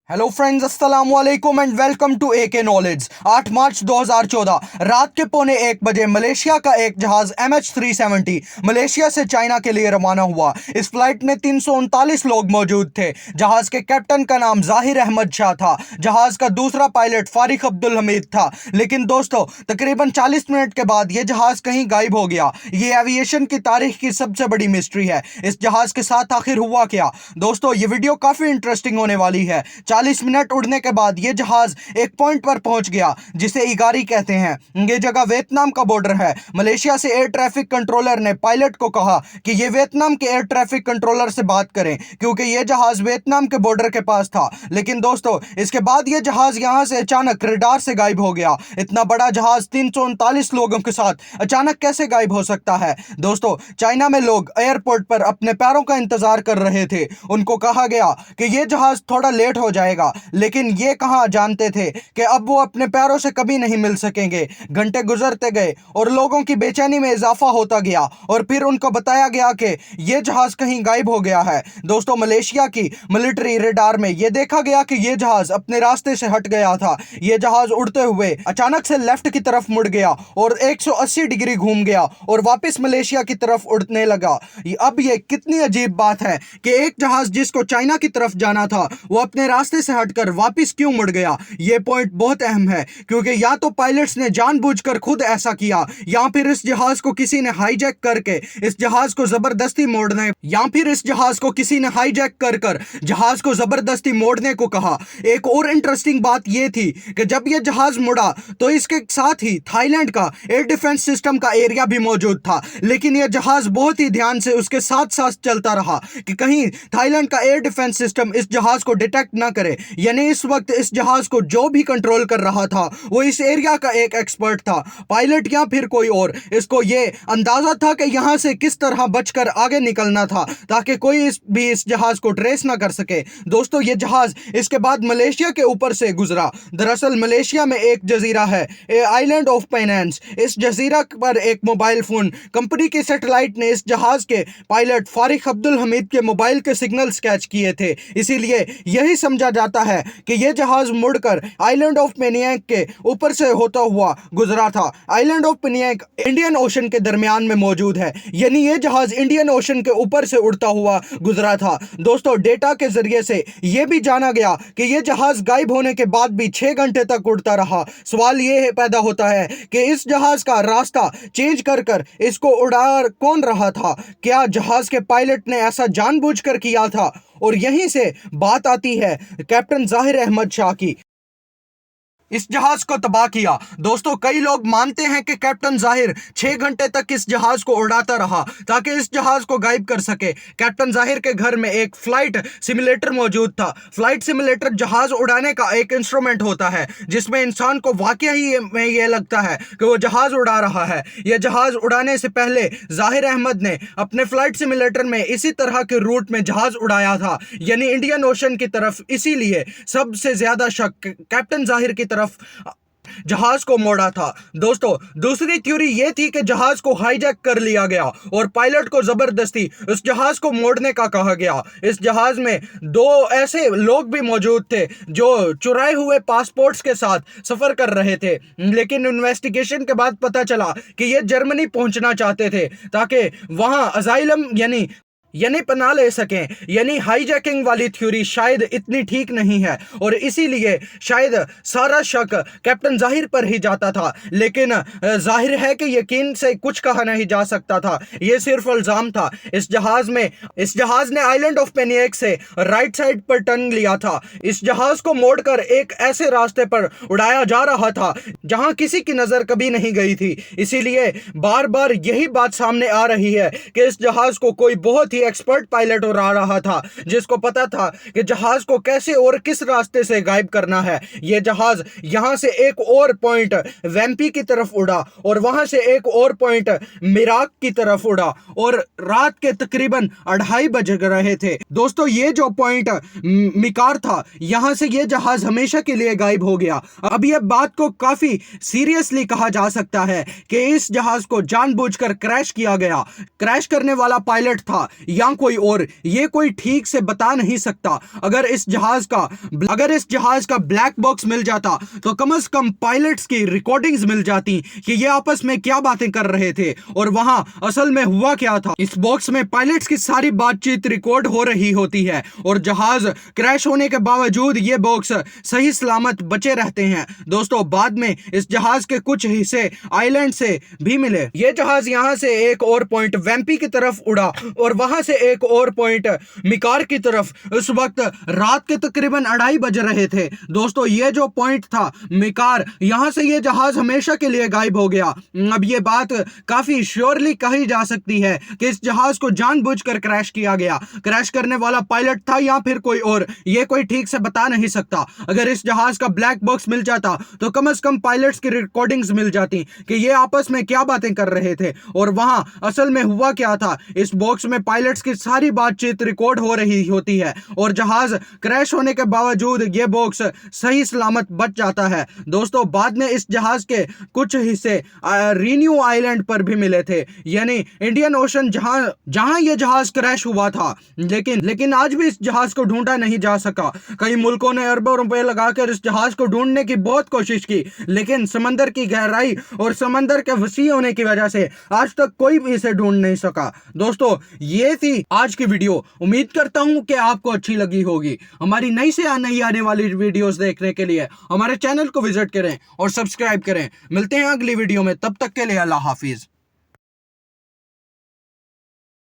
Hello friends, अस्सलाम वालेकुम and welcome to AK knowledge. 8 मार्च 2014 रात के 1:15 बजे मलेशिया का एक जहाज MH370 मलेशिया से चाइना के लिए रवाना हुआ। इस फ्लाइट में 339 लोग मौजूद थे। जहाज के कैप्टन का नाम जाहिर अहमद शाह था। जहाज का दूसरा पायलट फारिक अब्दुल हमीद था। लेकिन दोस्तों, तकरीबन 40 मिनट के बाद यह जहाज कहीं गायब हो गया। ये एविएशन की तारीख की सबसे बड़ी मिस्ट्री है। इस जहाज के साथ आखिर हुआ क्या? दोस्तों, ये वीडियो काफी इंटरेस्टिंग होने वाली है। 40 मिनट उड़ने के बाद यह जहाज एक पॉइंट पर पहुंच गया जिसे इगारी कहते हैं। यह जगह वियतनाम का बॉर्डर है। मलेशिया से एयर ट्रैफिक कंट्रोलर ने पायलट को कहा कि यह वियतनाम के एयर ट्रैफिक कंट्रोलर से बात करें, क्योंकि यह जहाज वियतनाम के बॉर्डर के पास था। लेकिन दोस्तों, इसके बाद यह जहाज यहां से अचानक रडार से गायब हो गया। इतना बड़ा जहाज 339 लोगों के साथ अचानक कैसे गायब हो सकता है? दोस्तों, चाइना में लोग एयरपोर्ट पर अपने पैरों का इंतजार कर रहे थे। उनको कहा गया कि यह जहाज थोड़ा लेट हो जाएगा, लेकिन ये कहां जानते थे कि अब वो अपने पैरों से कभी नहीं मिल सकेंगे। घंटे गुजरते गए और लोगों की बेचैनी में इजाफा होता गया और फिर उनको बताया गया कि यह जहाज कहीं गायब हो गया है। दोस्तों, मलेशिया की मिलिट्री रडार में यह देखा गया कि यह जहाज अपने रास्ते से हट गया था। यह जहाज उड़ते हुए अचानक से लेफ्ट की तरफ मुड़ गया और 180 डिग्री घूम गया और वापस मलेशिया की तरफ उड़ने लगा। अब यह कितनी अजीब बात है कि एक जहाज जिसको चाइना की तरफ जाना था वो अपने रास्ते से हटकर वापस क्यों मुड़ गया? यह पॉइंट बहुत अहम है, क्योंकि या तो पायलट्स ने जानबूझकर खुद ऐसा किया, या फिर इस जहाज को किसी ने हाईजैक करके इस जहाज को जबरदस्ती मोड़ने या फिर इस जहाज को किसी ने हाईजैक कर जहाज को जबरदस्ती मोड़ने को कहा। एक और इंटरेस्टिंग बात यह थी कि जब यह जहाज मुड़ा तो इसके साथ ही थाईलैंड का एयर डिफेंस सिस्टम का एरिया भी मौजूद था। लेकिन यह जहाज बहुत ही ध्यान से उसके साथ साथ चलता रहा कि कहीं थाईलैंड का एयर डिफेंस सिस्टम इस जहाज को डिटेक्ट ना करे। यानी इस वक्त इस जहाज को जो भी कंट्रोल कर रहा था वो इस एरिया का एक एक्सपर्ट था, पायलट या फिर कोई और। इसको ये अंदाजा था कि यहां से किस तरह बचकर आगे निकलना था ताकि कोई भी इस जहाज को ट्रेस ना कर सके। दोस्तों, ये जहाज इसके बाद मलेशिया के ऊपर से गुजरा। दरअसल मलेशिया में एक जजीरा है, आइलैंड ऑफ पेनांस। इस जजीरा पर एक मोबाइल फोन कंपनी की सैटेलाइट ने इस जहाज के पायलट फारिक अब्दुल हमीद के मोबाइल के सिग्नल्स कैच किए थे। इसीलिए यही समझा जाता है कि यह जहाज मुड़कर आइलैंड ऑफ पेनियांग के ऊपर से होता हुआ गुजरा था। आइलैंड ऑफ पेनियांग इंडियन ओशन के दरमियान में मौजूद है, यानी यह जहाज इंडियन ओशन के ऊपर से उड़ता हुआ गुजरा था। दोस्तों, डेटा के जरिए से यह भी जाना गया कि यह जहाज गायब होने के बाद भी 6 घंटे तक उड़ता रहा। सवाल यह पैदा होता है कि इस जहाज का रास्ता चेंज कर इसको उड़ा कौन रहा था? क्या जहाज के पायलट ने ऐसा जानबूझकर किया था? और यहीं से बात आती है कैप्टन जाहिर अहमद शाह की। इस जहाज को तबाह किया। दोस्तों, कई लोग मानते हैं कि कैप्टन जाहिर 6 घंटे तक इस जहाज को उड़ाता रहा ताकि इस जहाज को गायब कर सके। कैप्टन जाहिर के घर में एक फ्लाइट सिमुलेटर मौजूद था। फ्लाइट सिमुलेटर जहाज उड़ाने का एक इंस्ट्रूमेंट होता है जिसमें इंसान को वाकई ही में यह लगता है कि वो जहाज उड़ा रहा है। यह जहाज उड़ाने से पहले जाहिर अहमद ने अपने फ्लाइट सिमुलेटर में इसी तरह के रूट में जहाज उड़ाया था, यानी इंडियन ओशन की तरफ। इसीलिए सबसे ज्यादा शक कैप्टन जाहिर की तरफ जहाज को मोड़ा था। दोस्तों, दूसरी थ्योरी यह थी कि जहाज को हाईजैक कर लिया गया और पायलट को जबरदस्ती उस जहाज को मोड़ने का कहा गया। इस जहाज में 2 ऐसे लोग भी मौजूद थे जो चुराए हुए पासपोर्ट्स के साथ सफर कर रहे थे, लेकिन इन्वेस्टिगेशन के बाद पता चला कि ये जर्मनी पहुंचना चाहते थे ताकि वहां अजाइलम यानी पनाह ले सकें। यानी हाईजैकिंग वाली थ्योरी शायद इतनी ठीक नहीं है और इसीलिए शायद सारा शक कैप्टन जाहिर पर ही जाता था। लेकिन जाहिर है कि यकीन से कुछ कहा नहीं जा सकता था, यह सिर्फ इल्जाम था। इस जहाज ने आइलैंड ऑफ पेनियांग से राइट साइड पर टर्न लिया था। इस जहाज को मोड़कर एक ऐसे रास्ते पर उड़ाया जा रहा था जहां किसी की नजर कभी नहीं गई थी। इसीलिए बार बार यही बात सामने आ रही है कि इस जहाज को कोई बहुत ही एक्सपर्ट पायलट उड़ा रहा था जिसको पता था कि जहाज को कैसे और किस रास्ते से गायब करना है। यह जहाज यहां से एक और पॉइंट वेम्पी की तरफ उड़ा और वहां से एक और पॉइंट मिराक की तरफ उड़ा और रात के तकरीबन 2:30 बज रहे थे। दोस्तों, ये जो पॉइंट मिकार था, यहां से यह जहाज हमेशा के लिए गायब हो गया। अब यह बात को काफी सीरियसली कहा जा सकता है कि इस जहाज को जानबूझकर क्रैश किया गया। क्रैश करने वाला पायलट था या कोई और, ये कोई ठीक से बता नहीं सकता। अगर इस जहाज का ब्लैक बॉक्स मिल जाता तो कम से कम पायलट्स की रिकॉर्डिंग्स मिल जाती कि ये आपस में क्या बातें कर रहे थे और वहां असल में हुआ क्या था। इस बॉक्स में पायलट्स की सारी बातचीत रिकॉर्ड हो रही होती है और जहाज क्रैश होने के बावजूद ये बॉक्स सही सलामत बचे रहते हैं। दोस्तों, बाद में इस जहाज के कुछ हिस्से आइलैंड से भी मिले। ये जहाज यहां से एक और पॉइंट वेम्पी की तरफ उड़ा और वहां से एक और पॉइंट मिकार की तरफ। उस वक्त रात के तकरीबन 2:30 बज रहे थे। दोस्तों, ये जो पॉइंट था मिकार, यहां से ये जहाज हमेशा के लिए गायब हो गया। अब ये बात काफी श्योरली कही जा सकती है कि इस जहाज को जानबूझकर क्रैश किया गया। क्रैश करने वाला पायलट था या फिर कोई और, ये कोई ठीक से बता नहीं सकता। अगर इस जहाज का ब्लैक बॉक्स मिल जाता तो कम से कम पायलट्स की रिकॉर्डिंग्स मिल जाती कि ये आपस में क्या बातें कर रहे थे और वहां असल में हुआ क्या था। इस बॉक्स में पायलट्स की सारी बातचीत रिकॉर्ड हो रही होती है और जहाज क्रैश होने के बावजूद ये बॉक्स सही सलामत बच जाता है। दोस्तों, बाद में इस जहाज के कुछ हिस्से रीन्यू आइलैंड पर भी मिले थे, यानी इंडियन ओशन जहां ये जहाज क्रैश हुआ था। लेकिन आज भी इस जहाज को ढूंढा नहीं जा सका। कई मुल्कों ने अरबों रुपए लगाकर इस जहाज को ढूंढने की बहुत कोशिश की, लेकिन समंदर की गहराई और समंदर के वसी होने की वजह से आज तक कोई भी इसे ढूंढ नहीं सका। दोस्तों, ये थी आज की वीडियो। उम्मीद करता हूं कि आपको अच्छी लगी होगी। हमारी नई से नई आने वाली वीडियोस देखने के लिए हमारे चैनल को विजिट करें और सब्सक्राइब करें। मिलते हैं अगली वीडियो में, तब तक के लिए अल्लाह हाफिज।